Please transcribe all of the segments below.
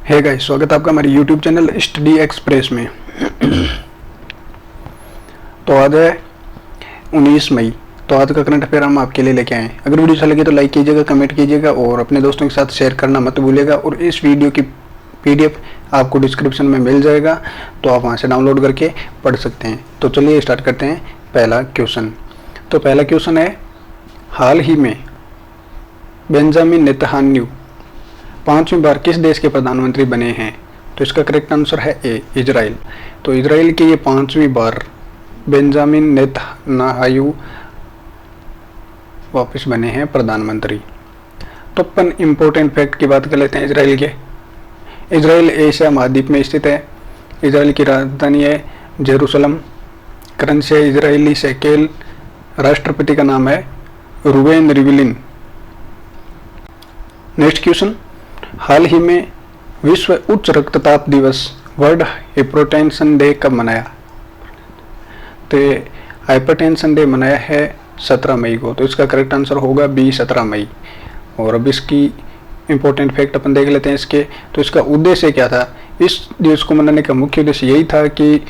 है गाइस, स्वागत है आपका हमारे YouTube चैनल स्टडी एक्सप्रेस में। तो आज है 19 मई। तो आज का करंट अफेयर हम आपके लिए लेके आए हैं। अगर वीडियो अच्छा लगे तो लाइक कीजिएगा, कमेंट कीजिएगा और अपने दोस्तों के साथ शेयर करना मत भूलिएगा। और इस वीडियो की PDF आपको डिस्क्रिप्शन में मिल जाएगा, तो आप वहाँ से डाउनलोड करके पढ़ सकते हैं। तो चलिए स्टार्ट करते हैं पहला क्वेश्चन। तो पहला क्वेश्चन है, हाल ही में बेंजामिन नेतन्याहू 5वीं बार किस देश के प्रधानमंत्री बने हैं? तो इसका करेक्ट आंसर है ए, इजराइल। तो इजराइल के ये 5वीं बार बेंजामिन नेतन्याहू वापस बने हैं प्रधानमंत्री। तो अपन इम्पोर्टेंट फैक्ट की बात कर लेते हैं इजराइल के। इजराइल एशिया महाद्वीप में स्थित है। इजराइल की राजधानी है जेरूसलम। करेंसी है इजरायली शेकेल। राष्ट्रपति का नाम है रूवेन रिवलिन। नेक्स्ट क्वेश्चन, हाल ही में विश्व उच्च रक्तचाप दिवस वर्ल्ड हाइपरटेंशन डे कब मनाया? तो हाइपरटेंशन डे मनाया है 17 मई को। तो इसका करेक्ट आंसर होगा बी, 17 मई। और अब इसकी इम्पोर्टेंट फैक्ट अपन देख लेते हैं इसके। तो इसका उद्देश्य क्या था? इस दिवस को मनाने का मुख्य उद्देश्य यही था कि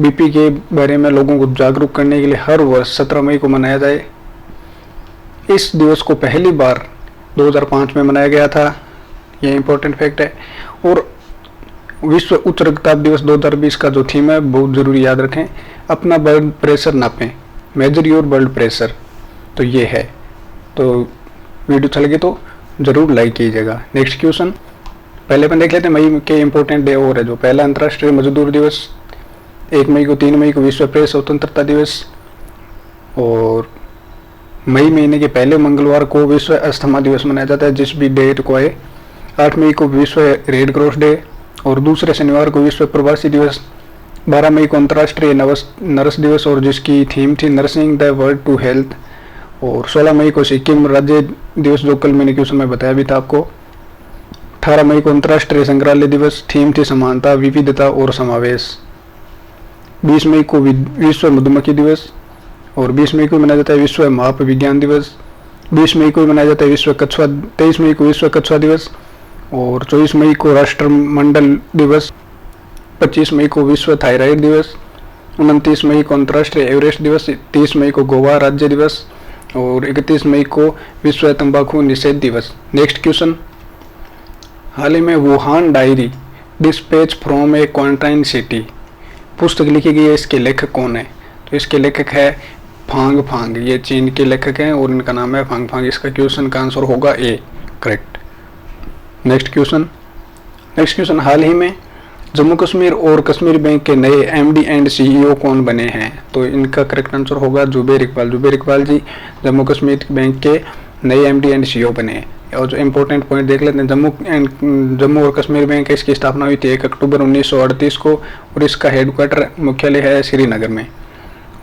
BP के बारे में लोगों को जागरूक करने के लिए हर वर्ष 17 मई को मनाया जाए। इस दिवस को पहली बार 2005 में मनाया गया था। यह इम्पोर्टेंट फैक्ट है। और विश्व उच्च रक्तचाप दिवस 2020 का जो थीम है बहुत ज़रूरी याद रखें, अपना ब्लड प्रेशर नापें, मेजर योर ब्लड प्रेशर। तो ये है। तो वीडियो अच्छा लगे तो ज़रूर लाइक कीजिएगा। नेक्स्ट क्वेश्चन, पहले अपन देख लेते हैं मई के इम्पोर्टेंट डे और है। जो पहला अंतर्राष्ट्रीय मजदूर दिवस 1 मई को, 3 मई को विश्व प्रेस स्वतंत्रता दिवस, और मई महीने के पहले मंगलवार को विश्व अस्थमा दिवस मनाया जाता है जिस भी डेट को है। 8 मई को विश्व रेड क्रॉस डे, और दूसरे शनिवार को विश्व प्रवासी दिवस। 12 मई को अंतर्राष्ट्रीय नर्स दिवस और जिसकी थीम थी nursing the world to health. और 16 मई को सिक्किम राज्य दिवस, जो कल मैंने क्वेश्चन में बताया भी था आपको। 18 मई को अंतर्राष्ट्रीय संग्रहालय दिवस, थीम थी समानता, विविधता और समावेश। 20 मई को विश्व मधुमक्खी दिवस, और 20 मई को मनाया जाता है विश्व माप विज्ञान दिवस। 20 मई को मनाया जाता है विश्व कछुआ, 23 मई को विश्व कछुआ दिवस, और 24 मई को राष्ट्रमंडल दिवस। 25 मई को विश्व थायराइड दिवस। 29 मई को अंतर्राष्ट्रीय एवरेस्ट दिवस। 30 मई को गोवा राज्य दिवस, और 31 मई को विश्व तंबाकू निषेध दिवस। नेक्स्ट क्वेश्चन, हाल ही में Wuhan diary dispatch from A quarantine city पुस्तक लिखी गई है, इसके लेखक कौन है? तो इसके लेखक है फांग फांग। ये चीन के लेखक हैं और इनका नाम है फांग फांग। इसका क्वेश्चन का आंसर होगा ए, करेक्ट। नेक्स्ट क्वेश्चन, हाल ही में जम्मू कश्मीर और कश्मीर बैंक के नए MD एंड CEO कौन बने हैं? तो इनका करेक्ट आंसर होगा जुबैर इकबाल। जुबैर इकबाल जी जम्मू कश्मीर बैंक के नए MD एंड CEO बने हैं। और जो इम्पोर्टेंट पॉइंट देख लेते हैं, जम्मू और कश्मीर बैंक इसकी स्थापना हुई थी 1 अक्टूबर 1938 को, और इसका हेडक्वार्टर मुख्यालय है श्रीनगर में।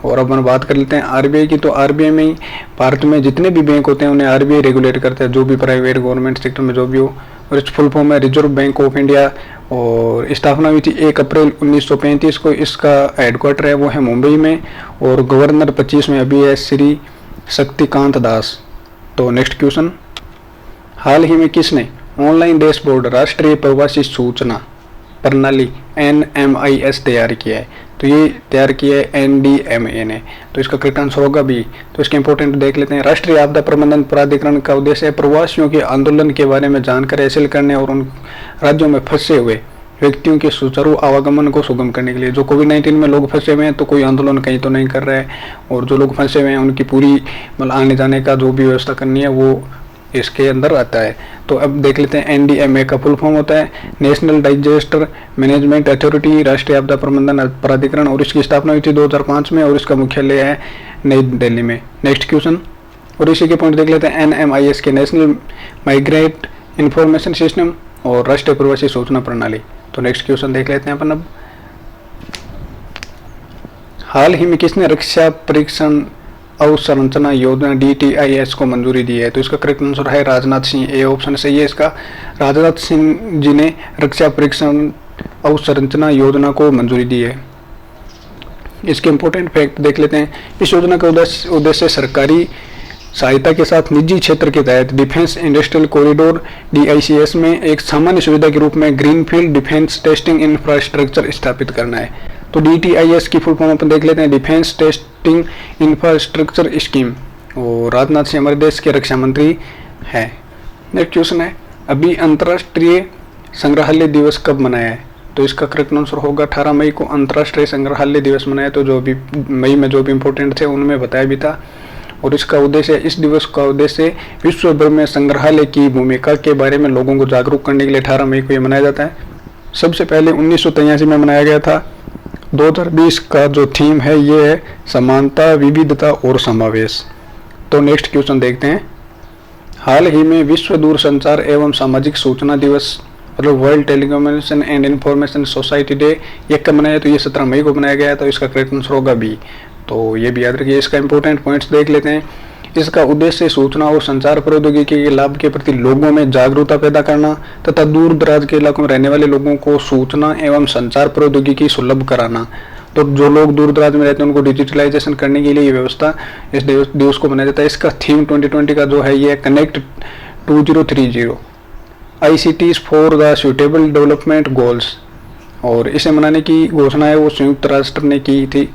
और अब हम बात कर लेते हैं RBI की। तो RBI में ही भारत में जितने भी बैंक होते हैं उन्हें RBI रेगुलेट करता है, जो भी प्राइवेट गवर्नमेंट सेक्टर में जो भी हो। और इस फुल फॉर्म है रिजर्व बैंक ऑफ इंडिया, और स्थापना हुई थी 1 अप्रैल 1935 को। इसका हेडक्वार्टर है वो है मुंबई में, और गवर्नर 25 में अभी है श्री शक्तिकांत दास। तो नेक्स्ट क्वेश्चन, हाल ही में किसने ऑनलाइन डैशबोर्ड राष्ट्रीय प्रवासी सूचना प्रणाली NMIS तैयार किया है? तो ये तैयार किया है NDMA ने। तो इसका करेक्ट आंसर होगा बी। तो इसके इंपॉर्टेंट देख लेते हैं। राष्ट्रीय आपदा प्रबंधन प्राधिकरण का उद्देश्य है प्रवासियों के आंदोलन के बारे में जानकारी हासिल करने और उन राज्यों में फंसे हुए व्यक्तियों के सुचारू आवागमन को सुगम करने के लिए। जो कोविड-19 में लोग फंसे हुए हैं, तो कोई आंदोलन कहीं तो नहीं कर रहा है, और जो लोग फंसे हुए हैं उनकी पूरी मतलब आने जाने का जो भी व्यवस्था करनी है वो इसके अंदर आता है। तो अब देख लेते हैं NDMA का फुल फॉर्म होता है नेशनल डिजास्टर मैनेजमेंट अथॉरिटी, राष्ट्रीय आपदा प्रबंधन प्राधिकरण, और इसकी स्थापना हुई थी 2005 में, और इसका मुख्यालय है नई दिल्ली में। नेक्स्ट क्वेश्चन, और इसी के पॉइंट देख लेते हैं NMIS के नेशनल माइग्रेट इंफॉर्मेशन सिस्टम और राष्ट्रीय प्रवासी सूचना प्रणाली। तो नेक्स्ट क्वेश्चन देख लेते हैं अपन अब, हाल ही में किसने रक्षा परीक्षण अवसंरचना योजना DTIS को मंजूरी दी है? तो इसका करेक्ट आंसर है राजनाथ सिंह। ए ऑप्शन सही है इसका। राजनाथ सिंह जी ने रक्षा परीक्षण अवसंरचना योजना को मंजूरी दी है। इसके इंपॉर्टेंट फैक्ट देख लेते हैं। इस योजना का उद्देश्य सरकारी सहायता के साथ निजी क्षेत्र के तहत डिफेंस इंडस्ट्रियल कॉरिडोर DICS में एक सामान्य सुविधा के रूप में ग्रीनफील्ड डिफेंस टेस्टिंग इंफ्रास्ट्रक्चर स्थापित करना है। तो DTIS की फुल फॉर्म अपन देख लेते हैं, डिफेंस टेस्टिंग इंफ्रास्ट्रक्चर स्कीम, और राजनाथ सिंह हमारे देश के रक्षा मंत्री हैं। नेक्स्ट क्वेश्चन है, अभी अंतर्राष्ट्रीय संग्रहालय दिवस कब मनाया है? तो इसका करेक्ट आंसर होगा 18 मई को अंतर्राष्ट्रीय संग्रहालय दिवस मनाया। तो जो भी मई में जो भी इम्पोर्टेंट थे उनमें बताया भी था। और इसका उद्देश्य, इस दिवस का उद्देश्य विश्व भर में संग्रहालय की भूमिका के बारे में लोगों को जागरूक करने के लिए 18 मई को ये मनाया जाता है। सबसे पहले 1983 में मनाया गया था। 2020 का जो थीम है ये है समानता, विविधता और समावेश। तो नेक्स्ट क्वेश्चन देखते हैं, हाल ही में विश्व दूरसंचार एवं सामाजिक सूचना दिवस मतलब world telecommunication and information society day ये कब मनाया? तो ये 17 मई को मनाया गया है। तो इसका करेक्ट आंसर होगा बी। तो ये भी याद रखिए। इसका इंपॉर्टेंट पॉइंट्स देख लेते हैं। इसका उद्देश्य सूचना और संचार प्रौद्योगिकी के लाभ के प्रति लोगों में जागरूकता पैदा करना तथा दूर दराज के इलाकों में रहने वाले लोगों को सूचना एवं संचार प्रौद्योगिकी सुलभ कराना। तो जो लोग दूर दराज में रहते हैं उनको डिजिटलाइजेशन करने के लिए ये व्यवस्था इस दिवस को मनाया जाता है। इसका थीम 2020 का जो है ये connect 2030 ICTs for the suitable development goals, और इसे मनाने की घोषणा है वो संयुक्त राष्ट्र ने की थी।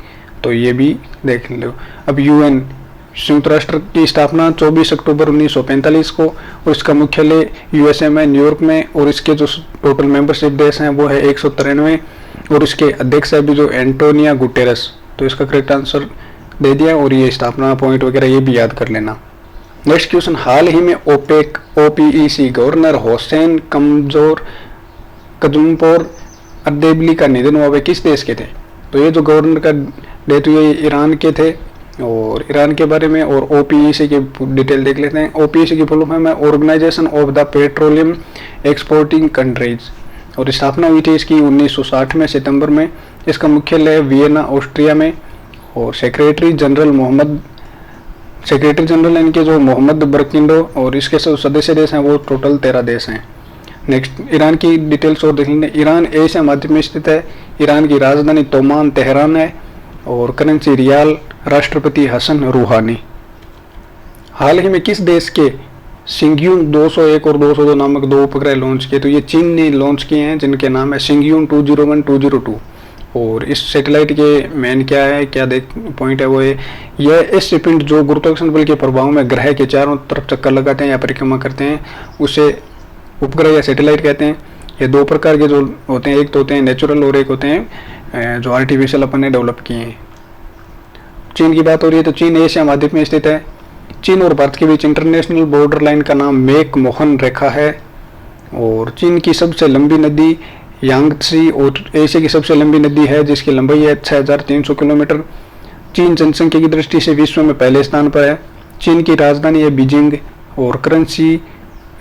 तो ये भी देख लो। अब UN संयुक्त राष्ट्र की स्थापना 24 अक्टूबर 1945 को, और इसका मुख्यालय USA में न्यूयॉर्क में, और इसके जो टोटल मेंबरशिप देश हैं वो है 193, और इसके अध्यक्ष है भी जो एंटोनिया गुटेरस। तो इसका करेक्ट आंसर दे दिया, और ये स्थापना पॉइंट वगैरह ये भी याद कर लेना। नेक्स्ट क्वेश्चन, हाल ही में OPEC गवर्नर हुसैन कजूमपोर अर्देबिली का निधन हुआ, वे किस देश के थे? तो ये जो गवर्नर का डेथ हुई है ईरान के थे, और ईरान के बारे में और OPEC की डिटेल देख लेते हैं। OPEC की फुल फॉर्म है organization of the petroleum exporting countries, और स्थापना हुई थी इसकी 1960 में सितंबर में। इसका मुख्यालय वियना ऑस्ट्रिया में, और सेक्रेटरी जनरल इनके जो मोहम्मद बरकिंडो, और इसके सदस्य देश हैं वो टोटल 13 देश हैं। नेक्स्ट, ईरान की डिटेल्स और देख लेंगे। ईरान एशिया महाद्वीप में स्थित है। ईरान की राजधानी तोमान तेहरान है, और करेंसी रियाल। राष्ट्रपति हसन रूहानी। हाल ही में किस देश के सिंगयून 201 और 202 नामक 2 उपग्रह लॉन्च किए? तो ये चीन ने लॉन्च किए हैं, जिनके नाम है सिंगयून 201, 202। और इस सैटेलाइट के मेन क्या है, क्या पॉइंट है वो है, यह ऐसे पिंड जो गुरुत्वाकर्षण बल के प्रभाव में ग्रह के चारों तरफ चक्कर लगाते हैं या परिक्रमा करते हैं उसे उपग्रह या सैटेलाइट कहते हैं। ये 2 प्रकार के जो होते हैं, एक तो होते हैं नेचुरल और एक होते हैं जो आर्टिफिशियल अपन ने डेवलप किए हैं। चीन की बात हो रही है तो चीन एशिया महाद्वीप में स्थित है। चीन और भारत के बीच इंटरनेशनल बॉर्डर लाइन का नाम मेक मोहन रेखा है। और चीन की सबसे लंबी नदी यांगत्सी और एशिया की सबसे लंबी नदी है जिसकी लंबाई है 6300 किलोमीटर। चीन जनसंख्या की दृष्टि से विश्व में पहले स्थान पर है। चीन की राजधानी है बीजिंग और करेंसी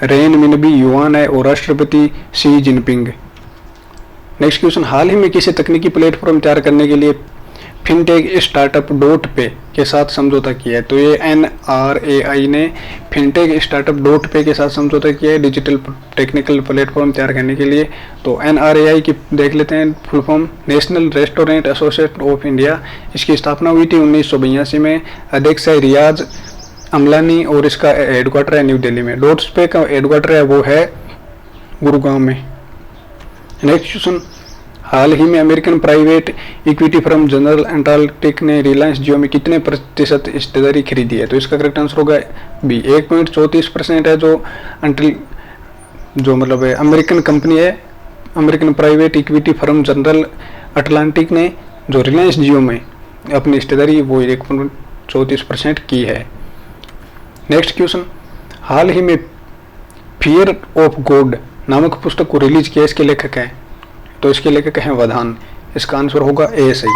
रेनमिनबी युआन है और राष्ट्रपति शी जिनपिंग। नेक्स्ट क्वेश्चन, हाल ही में किसी तकनीकी प्लेटफॉर्म तैयार करने के लिए फिनटेक स्टार्टअप डॉट पे के साथ समझौता किया है? तो ये NRAI ने फिनटेक स्टार्टअप डॉट पे के साथ समझौता किया है डिजिटल टेक्निकल प्लेटफॉर्म तैयार करने के लिए। तो NRAI की देख लेते हैं full form, national restaurant association of India. इसकी स्थापना हुई थी 1982 में। अध्यक्ष है रियाज अमलानी और इसका हेडक्वार्टर है न्यू दिल्ली में। डॉट्स पे का हेडक्वार्टर है वो है गुरुग्राम में। नेक्स्ट क्वेश्चन, हाल ही में American private equity firm general Atlantic ने रिलायंस जियो में कितने प्रतिशत हिस्सेदारी खरीदी है? तो इसका करेक्ट आंसर होगा बी, 1.34% है जो मतलब है अमेरिकन कंपनी है। American private equity firm general Atlantic ने जो रिलायंस जियो में अपनी हिस्सेदारी वो 1.34% की है। नेक्स्ट क्वेश्चन, हाल ही में फियर ऑफ गॉड नामक पुस्तक को रिलीज किया, इसके लेखक हैं? तो इसके लेखक हैं वधान। इसका आंसर होगा ए सही।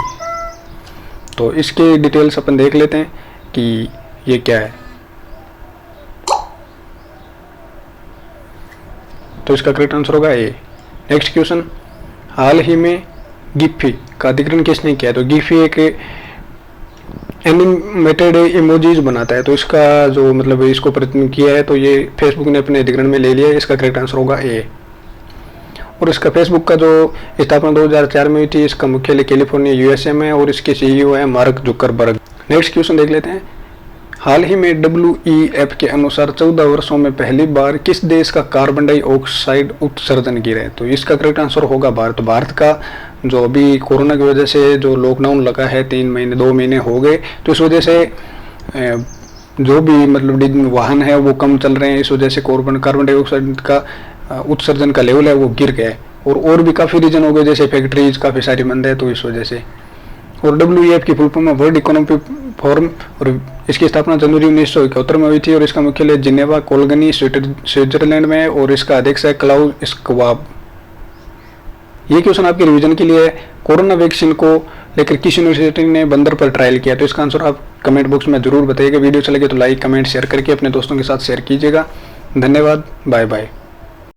तो इसके डिटेल्स अपन देख लेते हैं कि ये क्या है। तो इसका करेक्ट आंसर होगा ए। नेक्स्ट क्वेश्चन, हाल ही में गिफी का अधिग्रहण किसने किया? तो गिफी एक एनिमेटेड इमोजीज बनाता है। तो इसका जो मतलब इसको प्रयत्न किया है तो ये फेसबुक ने अपने अधिग्रहण में ले लिया है। इसका करेक्ट आंसर होगा ए। और इसका फेसबुक का जो स्थापना 2004 में हुई थी, इसका मुख्यालय कैलिफोर्निया USA में और इसके CEO है मार्क जुकरबर्ग। नेक्स्ट क्वेश्चन देख लेते हैं, हाल ही में WEF के अनुसार 14 वर्षों में पहली बार किस देश का कार्बन डाइऑक्साइड उत्सर्जन गिरा है? तो इसका करेक्ट आंसर होगा भारत। भारत का जो अभी कोरोना की वजह से जो लॉकडाउन लगा है 3 महीने 2 महीने हो गए, तो इस वजह से जो भी मतलब वाहन है वो कम चल रहे हैं, इस वजह से कार्बन डाइऑक्साइड का उत्सर्जन का लेवल है वो गिर गया है। और भी काफ़ी रीजन हो गए, जैसे फैक्ट्रीज काफ़ी सारी बंद है तो इस वजह से। और WEF की फुल फॉर्म है वर्ल्ड इकोनॉमिक फोरम, और इसकी स्थापना जनवरी 1971 में हुई थी और इसका मुख्यालय जिनेवा कोलगनी स्विट्जरलैंड में है और इसका अध्यक्ष है क्लाउस श्वाब। ये क्वेश्चन आपके रिवीजन के लिए है। कोरोना वैक्सीन को लेकर किस यूनिवर्सिटी ने बंदर पर ट्रायल किया? तो इसका आंसर आप कमेंट बॉक्स में जरूर बताइएगा। वीडियो अच्छा लगे तो लाइक कमेंट शेयर करके अपने दोस्तों के साथ शेयर कीजिएगा। धन्यवाद, बाय बाय।